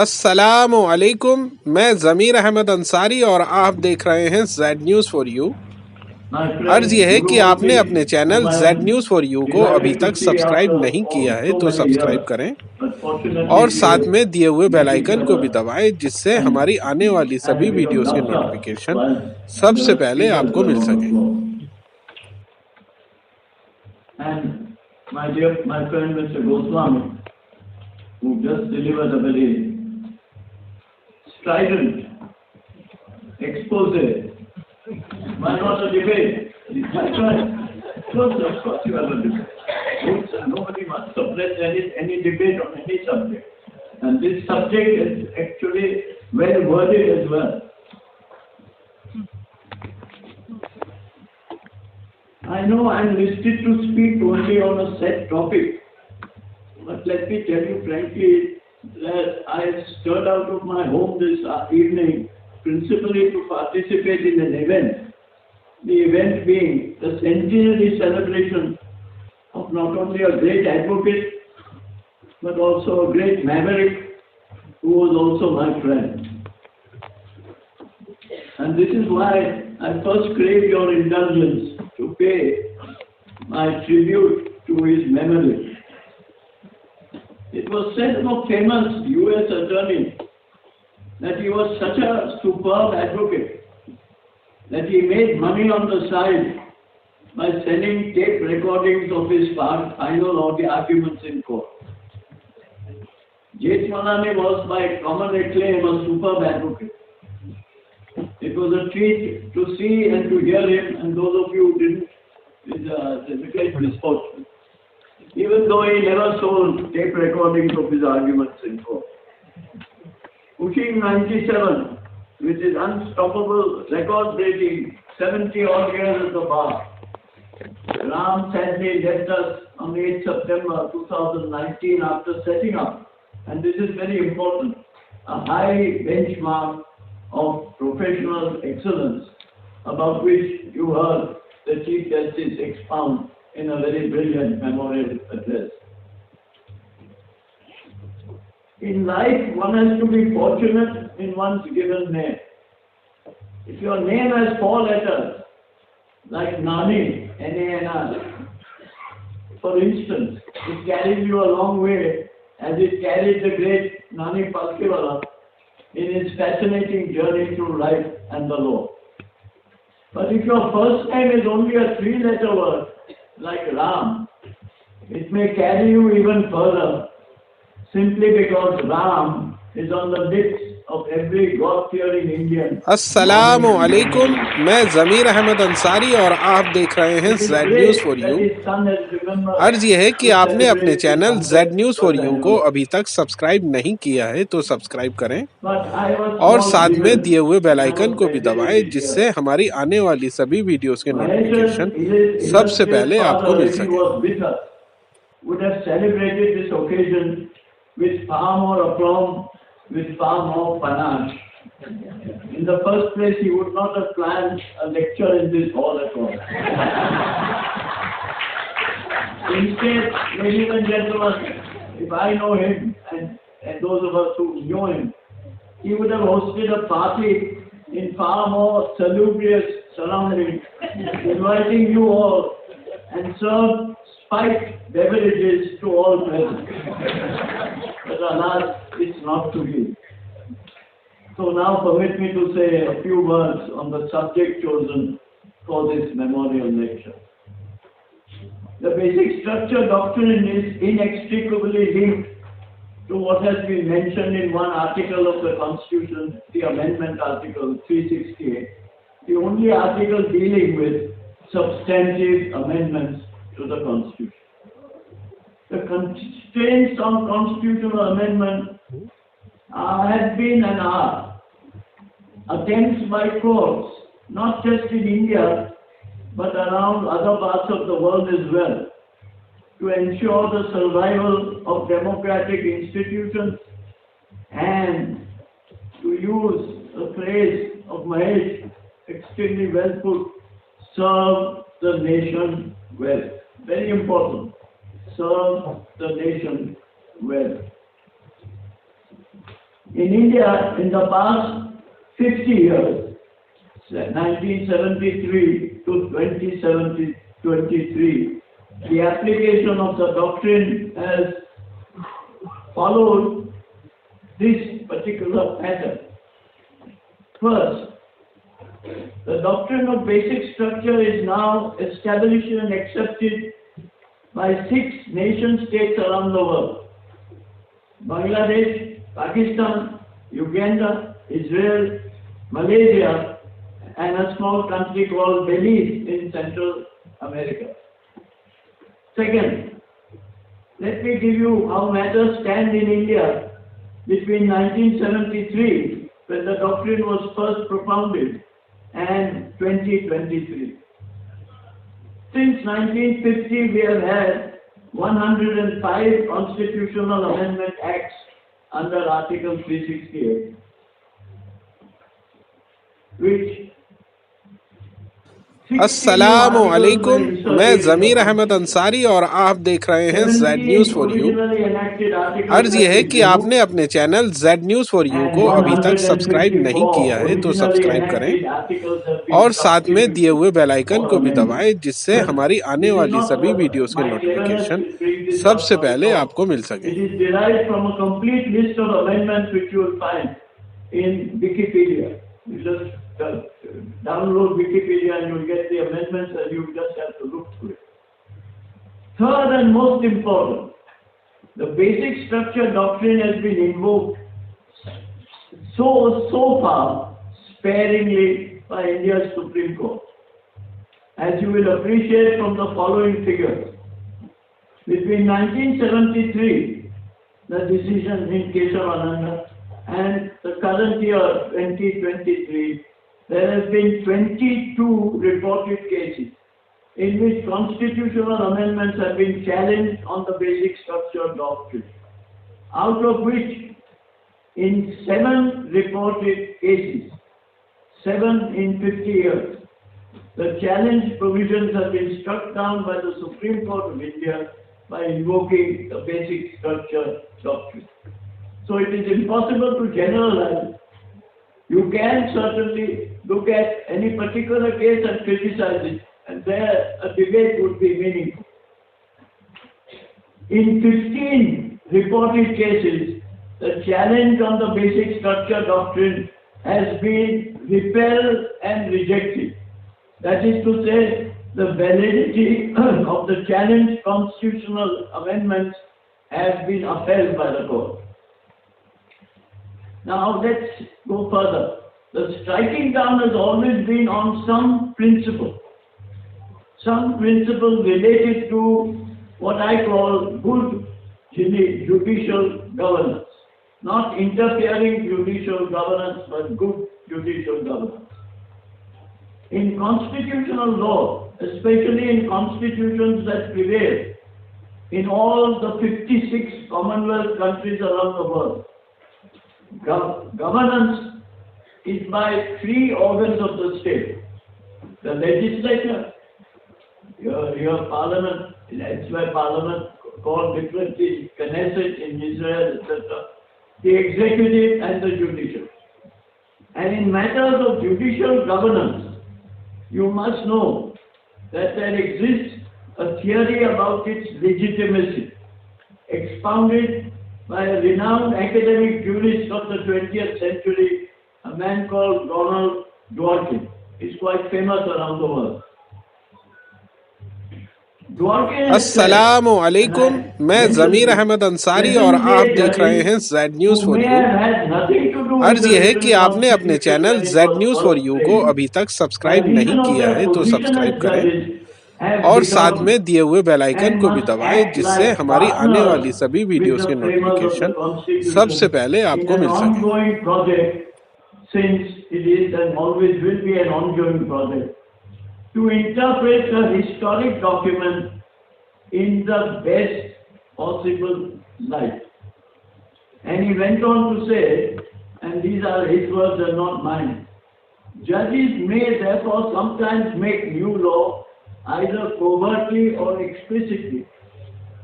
अस्सलामु अलैकुम। मैं ज़मीर अहमद अंसारी और आप देख रहे हैं Z news for you. My अर्ज friend यह है Guru कि आपने Murthy, अपने channel whom I Z am news for you को अभी delighted to तक see सब्सक्राइब after नहीं किया है so तो many सब्सक्राइब years. करें But fortunately, और we साथ have में दिए हुए बेल met each आइकन को भी other दबाएं जिससे and हमारी आने वाली had a सभी bit of वीडियोस के laughter नोटिफिकेशन while सबसे the पहले speakers आपको were मिल on the सके। floor. And my friend Mr. Goswami, who just delivered a very strident expose. Why not a debate? That's right. Of course you have a debate. Nobody must suppress any debate on any subject. And this subject is actually well worded as well. I know I'm listed to speak only on a set topic, but let me tell you frankly that I stirred out of my home this evening principally to participate in an event. The event being the centenary celebration of not only a great advocate, but also a great maverick who was also my friend. And this is why I first crave your indulgence to pay my tribute to his memory. It was said of a famous US attorney that he was such a superb advocate that he made money on the side by selling tape recordings of his final or the arguments in court. Jethmalani was by common acclaim a superb advocate. It was a treat to see and to hear him, and those of you who didn't, it's a great misfortune. Even though he never sold tape recordings of his arguments in court. Pushing 97, with his unstoppable record-breaking 70-odd years at the bar, Ram sadly left us on 8 September 2019 after setting up, and this is very important, a high benchmark of professional excellence about which you heard the Chief Justice expound in a very brilliant memorial address. In life, one has to be fortunate in one's given name. If your name has 4 letters, like Nani, N-A-N-R, for instance, it carries you a long way as it carried the great Nani Palkiwala in his fascinating journey through life and the law. But if your first name is only a 3-letter word, like Ram, it may carry you even further, simply because Ram is on the lips of every God-fearing Indian. अस्सलामु अलैकुम। मैं ज़मीर अहमद अंसारी और आप देख रहे हैं It is Z news great for that you. his son has remembered अर्ज यह है कि to आपने अपने celebrate his channel Z 100th news for birth you को anniversary. अभी तक सब्सक्राइब नहीं किया है तो सब्सक्राइब करें But I have a और small साथ में दिए grievance, हुए bail and I icon was को भी दबाएं speculating जिससे here. हमारी आने वाली सभी वीडियोस के Mahesh, नोटिफिकेशन his सबसे illustrious पहले आपको father, मिल if he सके। was with us, would have celebrated this occasion with far more aplomb, with far more panache. In the first place, he would not have planned a lecture in this hall at all. Instead, ladies and gentlemen, if I know him and those of us who know him, he would have hosted a party in far more salubrious surroundings, inviting you all and served spiked beverages to all present. But alas, it's not to be. So now permit me to say a few words on the subject chosen for this memorial lecture. The basic structure doctrine is inextricably linked to what has been mentioned in one article of the Constitution, the Amendment Article 368, the only article dealing with substantive amendments to the Constitution. The constraints on constitutional amendment have been and are attempts by courts, not just in India, but around other parts of the world as well, to ensure the survival of democratic institutions and, to use the phrase of Mahesh, extremely well put, serve the nation well. Very important. Serve the nation well. In India, in the past 50 years, 1973 to 2023, the application of the doctrine has followed this particular pattern. First, the doctrine of basic structure is now established and accepted by 6 nation states around the world: Bangladesh, Pakistan, Uganda, Israel, Malaysia, and a small country called Belize in Central America. Second, let me give you how matters stand in India between 1973, when the doctrine was first propounded, and 2023. Since 1950, we have had 105 constitutional amendment acts under Article 368, which 60 new अस्सलामु articles were अलैकुम, मैं inserted in the Zamir Ahmad Constitution. Ansari और आप देख रहे हैं Z news 78 for you. originally enacted articles अर्ज have ये है been कि आपने removed, अपने channel Z news for you and को अभी तक सब्सक्राइब नहीं 154 किया है तो originally सब्सक्राइब करें enacted articles have been और साथ में दिए substituted हुए बेल आइकन or को भी amended. दबाएं, जिससे हमारी आने This is वाली not सभी वीडियोस के my cleverness notification will bring this up सबसे from पहले thought. आपको मिल सके। It is derived from a complete list of amendments which you will find in Wikipedia. You just download Wikipedia and you'll get the amendments and you just have to look through it. Third and most important, the basic structure doctrine has been invoked so far sparingly by India's Supreme Court. As you will appreciate from the following figures, between 1973, the decision in Keshavananda, and the current year, 2023, there have been 22 reported cases in which constitutional amendments have been challenged on the basic structure doctrine, out of which in 7 reported cases, 7 in 50 years, the challenge provisions have been struck down by the Supreme Court of India by invoking the basic structure doctrine. So it is impossible to generalize. You can certainly look at any particular case and criticize it, and there a debate would be meaningful. In 15 reported cases, the challenge on the basic structure doctrine has been repelled and rejected. That is to say, the validity of the challenged constitutional amendments has been upheld by the court. Now let's go further. The striking down has always been on some principle related to what I call good judicial governance. Not interfering judicial governance, but good judicial governance. In constitutional law, especially in constitutions that prevail in all the 56 Commonwealth countries around the world, governance is by 3 organs of the state: the legislature, your parliament, it's by parliament called differently, Knesset in Israel, etc., the executive and the judicial. And in matters of judicial governance, you must know that there exists a theory about its legitimacy, expounded by a renowned academic jurist of the 20th century, a man called Ronald Dworkin. He's quite famous around the world. अस्सलामु अलैकुम, मैं ज़मीर अहमद अंसारी और आप देख रहे हैं Z news for you. अर्ज ये है कि आपने अपने channel Z news for you को अभी तक सब्सक्राइब नहीं किया है तो सब्सक्राइब करें और साथ में दिए हुए बेल आइकन को भी दबाएं, जिससे हमारी आने वाली सभी वीडियोस के नोटिफिकेशन सबसे पहले आपको मिल सके। Since it is and always will be an ongoing project, to interpret a historic document in the best possible light. And he went on to say, and these are his words and not mine, judges may therefore sometimes make new law either covertly or explicitly,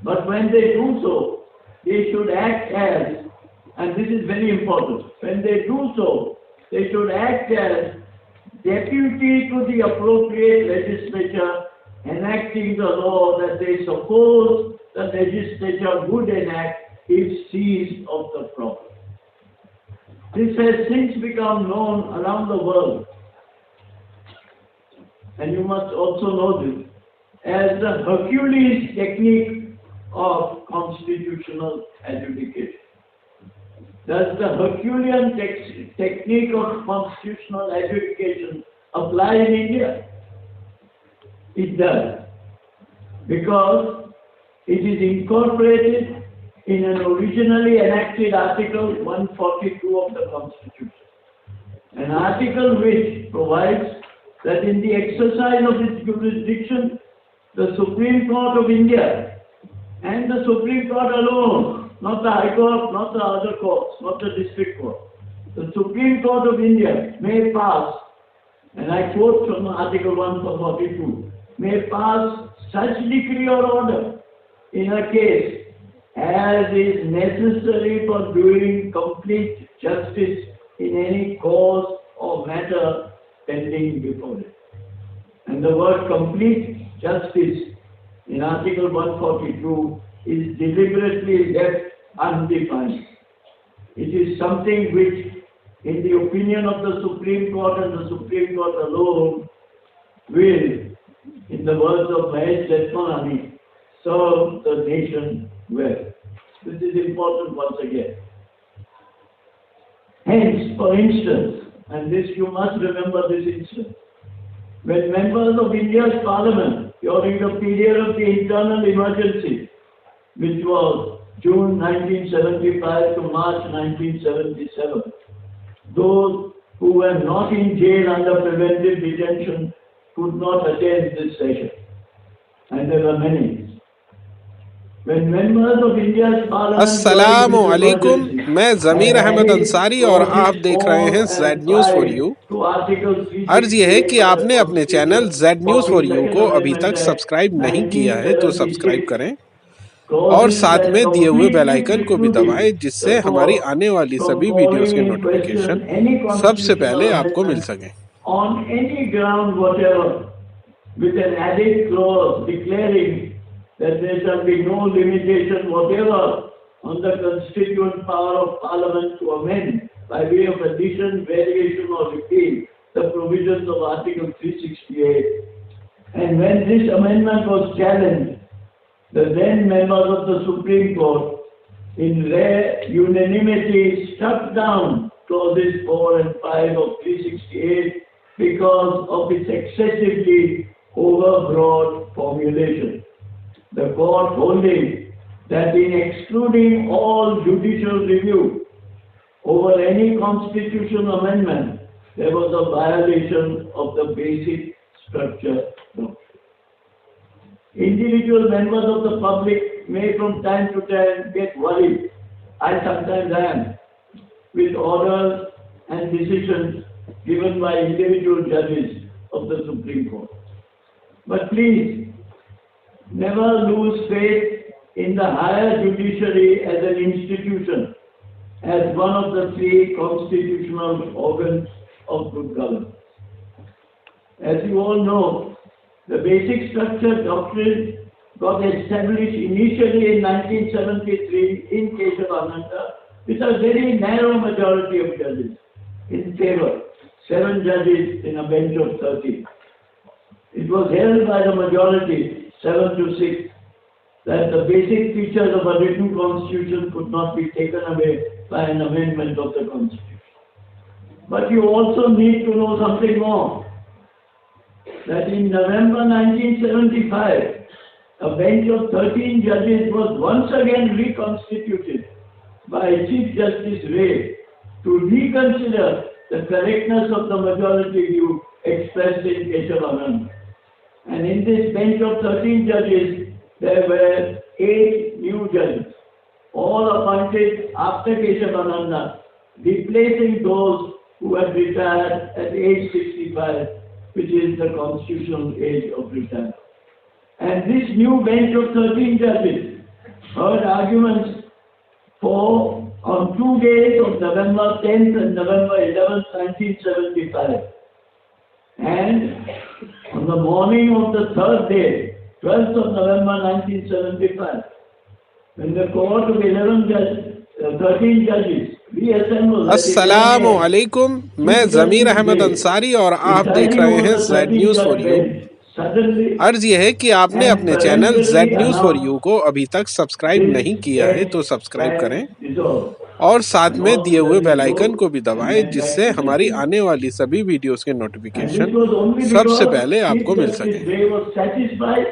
but when they do so, they should act as and this is very important. When they do so, they should act as deputy to the appropriate legislature enacting the law that they suppose the legislature would enact if seized of the problem. This has since become known around the world, and you must also know this, as the Hercules technique of constitutional adjudication. Does the Herculean technique of constitutional adjudication apply in India? It does, because it is incorporated in an originally enacted Article 142 of the Constitution, an article which provides that in the exercise of its jurisdiction, the Supreme Court of India and the Supreme Court alone, not the High Court, not the other courts, not the District Court, the Supreme Court of India may pass, and I quote from Article 142, may pass such decree or order in a case as is necessary for doing complete justice in any cause or matter pending before it. And the word complete justice in Article 142 is deliberately left undefined. It is something which, in the opinion of the Supreme Court and the Supreme Court alone, will, in the words of Mahesh Letmanani, serve the nation well. This is important once again. Hence, for instance, and this you must remember this instance, when members of India's Parliament during the period of the internal emergency, which was June 1975 to March 1977, those who were not in jail under preventive detention could not attend this session. And there were many. When members of India's Parliament during अस्सलामु this अलैकुम, emergency मैं had Zamir Ahmad added Ansari और आप clauses देख रहे हैं 4 Z and news for 5 you. to Article अर्ज यह है 368 कि of the आपने अपने channel Constitution Z for news the for you Second को अभी Amendment तक Act सब्सक्राइब नहीं किया है तो सब्सक्राइब 1976, करें और clauses साथ that में दिए हुए बेल completely आइकन को भी precluded दबाएं जिससे the हमारी court आने वाली from सभी वीडियोस calling के in नोटिफिकेशन question any सबसे constitutional पहले आपको मिल amendment सकें। on any ground whatever, with an added clause declaring that there shall be no limitation whatever on the constituent power of Parliament to amend by way of addition, variation or repeal the provisions of Article 368. And when this amendment was challenged, the then members of the Supreme Court in rare unanimity struck down clauses 4 and 5 of 368 because of its excessively overbroad formulation. The court holding that in excluding all judicial review over any constitutional amendment, there was a violation of the basic structure doctrine. Individual members of the public may from time to time get worried, I sometimes am, with orders and decisions given by individual judges of the Supreme Court. But please, never lose faith in the higher judiciary as an institution, as one of the 3 constitutional organs of good governance. As you all know, the basic structure doctrine got established initially in 1973 in Keshavananda with a very narrow majority of judges in favor, 7 judges in a bench of 30. It was held by the majority, 7 to 6, that the basic features of a written constitution could not be taken away by an amendment of the constitution. But you also need to know something more, that in November 1975, a bench of 13 judges was once again reconstituted by Chief Justice Ray to reconsider the correctness of the majority view expressed in Keshavananda. And in this bench of 13 judges, there were 8 new judges, all appointed after Keshavananda, replacing those who had retired at age 65, which is the constitutional age of retirement. And this new bench of 13 judges heard arguments for on 2 days of November 10th and November 11th, 1975. And on the morning of the third day, 12th of November 1975, when the court of 13 judges reassembled at 11 अस्सलामु a.m., अलैकुम। मैं Chief ज़मीर Justice Ahmad Day, Ansari और आप देख presiding रहे over हैं the Z 13 news for judge you. bench, suddenly अर्ज यह है कि आपने and अपने channel peremptorily Z news for you announced को अभी तक सब्सक्राइब this नहीं किया है bench तो सब्सक्राइब has करें dissolved. और साथ And में all the दिए हुए बेल judges आइकन rose को भी and दबाएं went back जिससे to their हमारी seats. आने वाली सभी वीडियोस के And this notification was only सबसे because पहले Chief आपको मिल Justice सके। Day was satisfied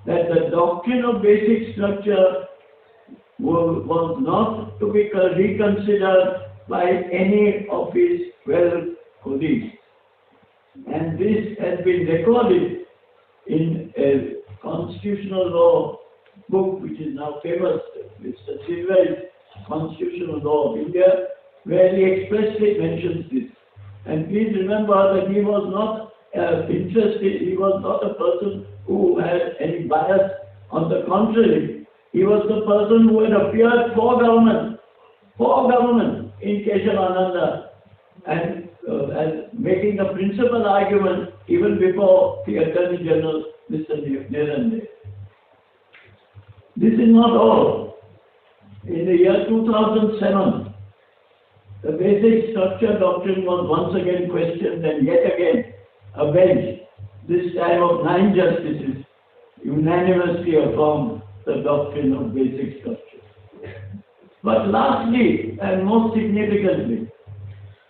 that the doctrine of basic structure was not to be reconsidered by any of his 12 colleagues. And this has been recorded in a constitutional law book which is now famous, Mr. Silver's Constitutional Law of India, where he expressly mentions this. And please remember that he was not interested, he was not a person who had any bias. On the contrary, he was the person who had appeared for government in Keshavananda, and as making a principal argument even before the Attorney General, Mr. Nirande. This is not all. In the year 2007, the basic structure doctrine was once again questioned, and yet again a bench, this time of 9 justices, unanimously affirmed the doctrine of basic structure. But lastly, and most significantly,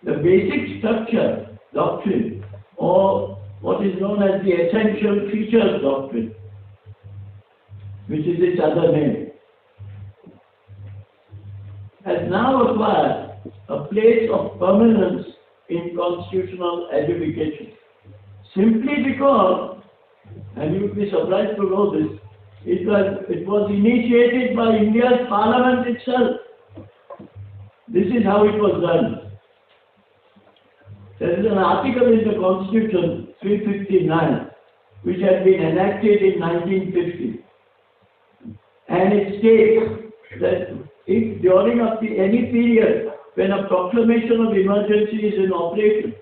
the basic structure doctrine, or what is known as the essential features doctrine, which is its other name, has now acquired a place of permanence in constitutional edification. Simply because, and you would be surprised to know this, it was initiated by India's parliament itself. This is how it was done. There is an article in the Constitution 359 which had been enacted in 1950, and it states that if during any period when a proclamation of emergency is in operation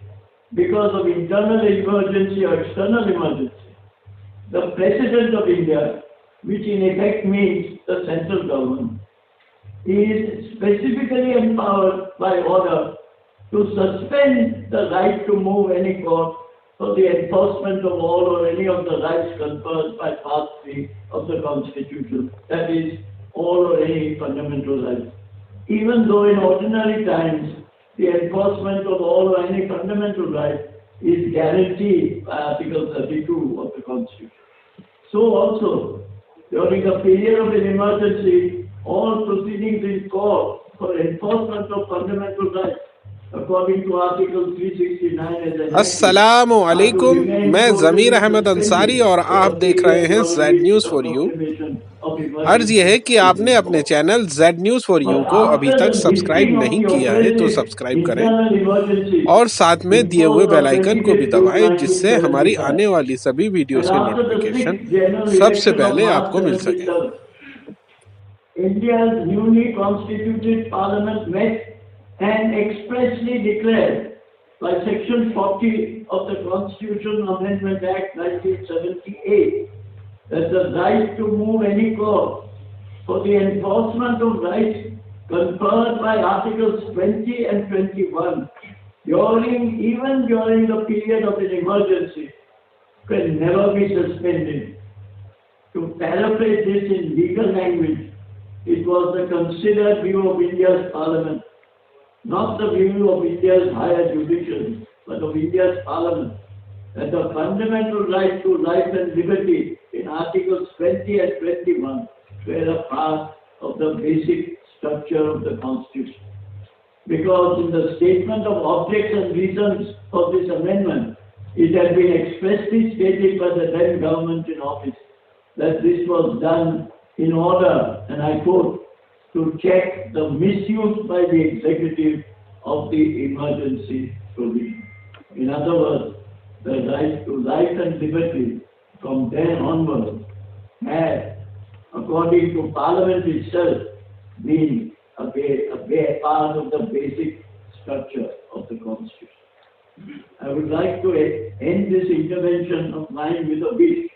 because of internal emergency or external emergency, the President of India, which in effect means the central government, is specifically empowered by order to suspend the right to move any court for the enforcement of all or any of the rights conferred by Part 3 of the Constitution, that is, all or any fundamental rights. Even though in ordinary times the enforcement of all or any fundamental right is guaranteed by Article 32 of the Constitution. So also, during a period of an emergency, all proceedings in court for enforcement of fundamental rights, according to Article 369 as enacted, अस्सलामु are to अलैकुम। remain मैं ज़मीर totally Ahmad Ansari suspended और for आप the देख रहे period हैं during Z which news the for you. proclamation of अर्ज यह है emergency कि is आपने in अपने force. Channel Z news for But you को अभी after तक the सब्सक्राइब lifting of नहीं the किया है तो oppressive सब्सक्राइब करें internal emergency और साथ में दिए हुए imposed बेल on आइकन को भी 25th June दबाएं जिससे हमारी 1975, आने वाली सभी वीडियोस and के after the notification 6th general सबसे election of पहले March आपको मिल सके। 77, India's newly constituted parliament met and expressly declared by Section 40 of the Constitution Amendment Act 1978 that the right to move any court for the enforcement of rights conferred by Articles 20 and 21 even during the period of an emergency can never be suspended. To paraphrase this in legal language, it was the considered view of India's parliament, not the view of India's higher judiciary, but of India's parliament, that the fundamental right to life and liberty in Articles 20 and 21 were a part of the basic structure of the Constitution. Because in the statement of objects and reasons for this amendment, it had been expressly stated by the then government in office that this was done in order, and I quote, to check the misuse by the executive of the emergency provision. In other words, the right to life and liberty from then onwards had, according to Parliament itself, been a part of the basic structure of the Constitution. I would like to end this intervention of mine with a wish.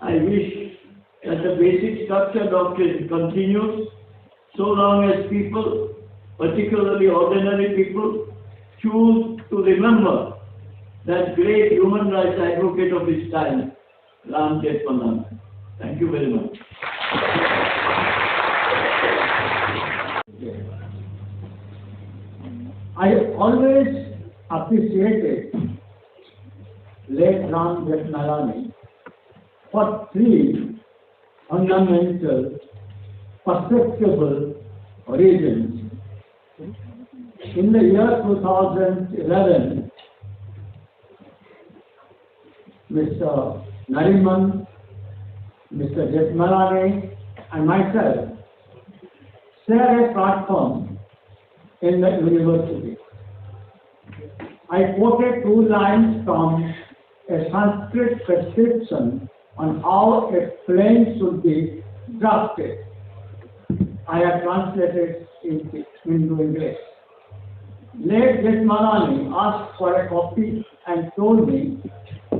I wish that the basic structure doctrine continues so long as people, particularly ordinary people, choose to remember that great human rights advocate of his time, Ram Jethmalani. Thank you very much. I always appreciated late Ram Jethmalani for three fundamental, perceptible reasons. In the year 2011, Mr. Nariman, Mr. Jethmalani, and myself share a platform in the university. I quoted two lines from a Sanskrit prescription on how a plane should be drafted. I have translated it into English. Late Jethmalani asked for a copy and told me,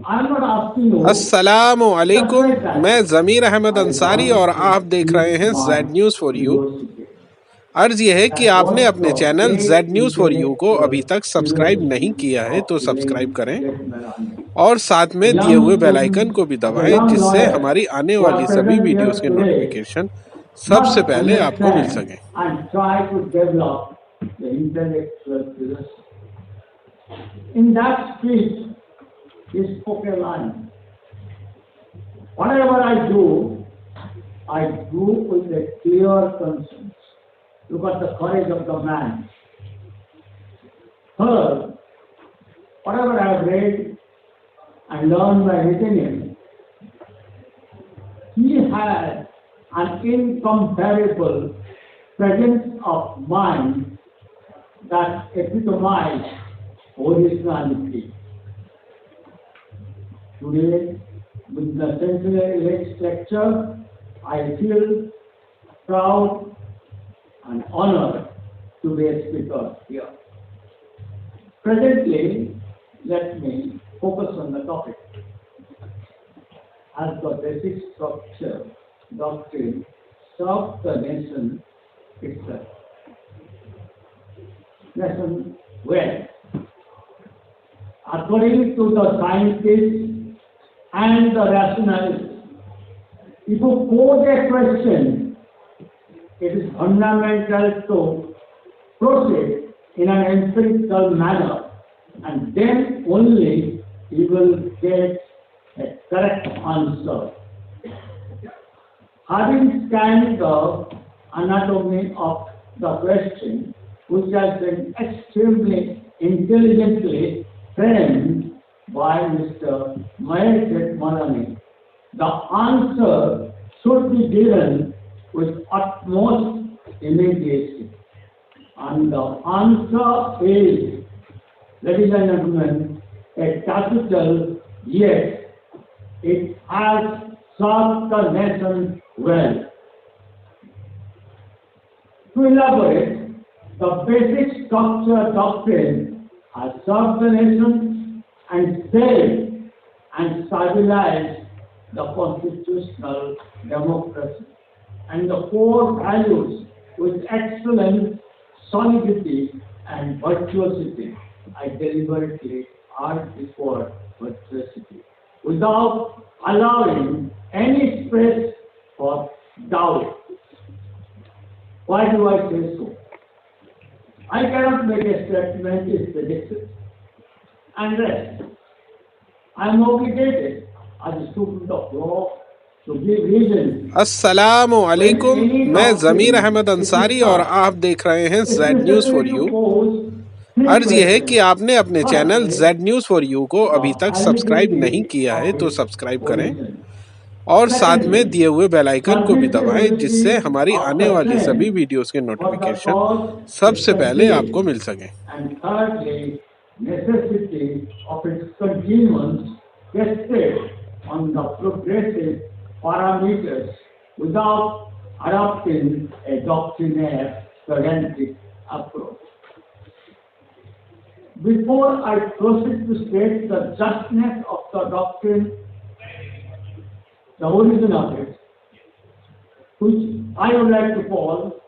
I am not asking you. अस्सलामु अलैकुम, मैं ज़मीर Ahmad I Ansari और want आप to देख रहे use हैं my Z news for you. university. अर्ज ये है कि That आपने was अपने the channel great Z news for you को अभी intellectual तक सब्सक्राइब नहीं curiosity किया है तो of सब्सक्राइब late करें Jethmalani. और साथ में The दिए young हुए बेल आइकन students, को भी the दबाएं young जिससे lawyers हमारी आने who वाली are सभी present वीडियोस here के today नोटिफिकेशन सबसे must पहले आपको मिल understand सकें। and try to develop the intellectual curiosity. In that speech, he spoke a line. Whatever I do with a clear conscience. Look at the courage of the man. Third, whatever I have read and learned by reading him, he had an incomparable presence of mind that epitomized originality. Today, with the centenary lecture, I feel proud and honored to be a speaker here. Presently, let me focus on the topic. As the basic structure doctrine serves the nation itself. Nation well. According to the scientists and the rationalists, if you pose a question, it is fundamental to proceed in an empirical manner, and then only you will get a correct answer. Having scanned the anatomy of the question, which has been extremely intelligently framed by Mr. Jethmalani, the answer should be given with utmost immediacy. And the answer is, ladies and gentlemen, a capital yes. It has served the nation well. To elaborate, the basic structure doctrine has served the nation and saved and stabilized the constitutional democracy and the core values with excellence, solidity and virtuosity. I deliberately add this word virtuosity without allowing any space for doubt. Why do I say so? I cannot make a statement is predicted and rest. I am obligated as a student of law to give reason. अस्सलामु अलैकुम, मैं ज़मीर अहमद अंसारी और आप देख रहे हैं Z news for you. अर्ज ये है कि आपने अपने channel Z news for you को अभी तक सब्सक्राइब नहीं किया है तो सब्सक्राइब करें और साथ में दिए हुए बेल आइकन को भी दबाएं जिससे हमारी आने वाली सभी वीडियोस के नोटिफिकेशन सबसे पहले आपको मिल सकें। And thirdly, necessity of its continuance tested on the progressive parameters without adopting a doctrinaire pedantic approach. Before I proceed to state the justness of the doctrine, the origin of it, which I would like to call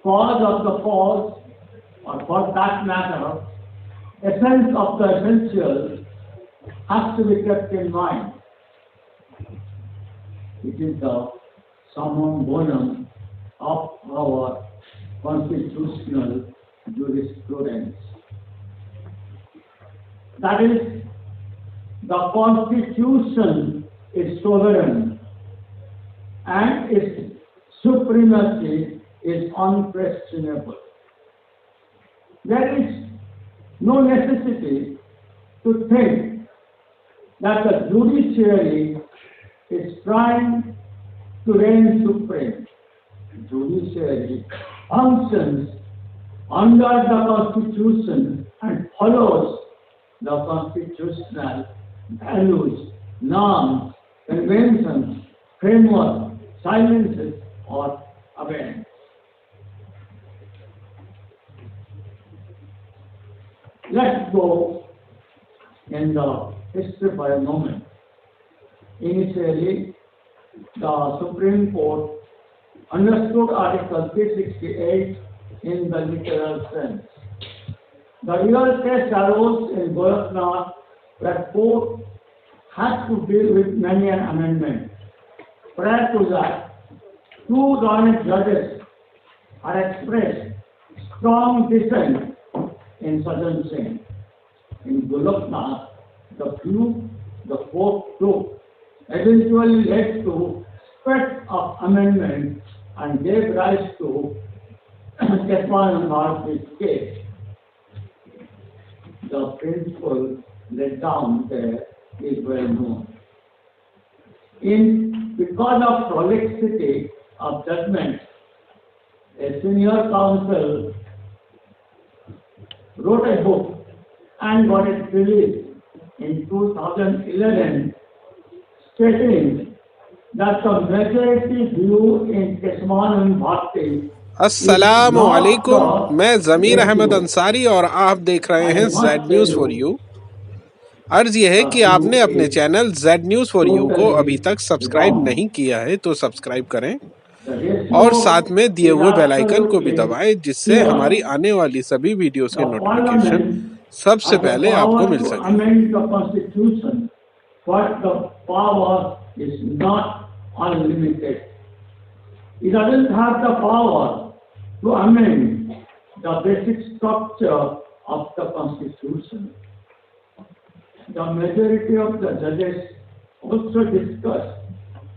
cause of the cause, or for that matter, essence of the essential, has to be kept in mind. It is the summum bonum of our constitutional jurisprudence. That is, the Constitution is sovereign and its supremacy is unquestionable. There is no necessity to think that the judiciary is trying to reign supreme. Judiciary functions under the Constitution and follows the constitutional values, norms, conventions, framework, silences, or abeyance. Let's go in the history for a moment. Initially, the Supreme Court understood Article 368 in the literal sense. The real case arose in Gorakhnath, where court had to deal with many an amendment. Prior to that, two learned judges had expressed strong dissent in certain things. In Gorakhnath, the view the court took eventually led to spate of amendment and gave rise to Kesman Bharati's case. The principle laid down there is well known. Because of prolixity of judgment, a senior counsel wrote a book and got it released in 2011, stating that the majority view in Kesman Bharati अस्सलामु अलैकुम, मैं ज़मीर अहमद अंसारी और आप देख रहे हैं Z news for you. अर्ज यह है कि आपने अपने channel Z news for you को अभी तक सब्सक्राइब नहीं किया है तो सब्सक्राइब करें और साथ में दिए हुए बेल आइकन को भी दबाएं, जिससे हमारी आने वाली सभी वीडियोस के नोटिफिकेशन सबसे पहले आपको मिल सके। But the power is not unlimited. It doesn't have the power to amend the basic structure of the Constitution. The majority of the judges also discussed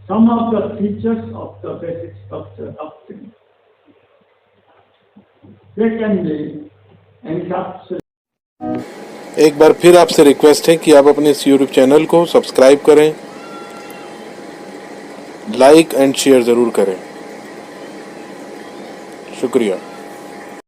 some of the features of the basic structure doctrine. They can be encapsulated. एक बार फिर आपसे request है कि आप अपने इस YouTube channel को subscribe करें, लाइक एंड शेयर ज़रूर करें। शुक्रिया।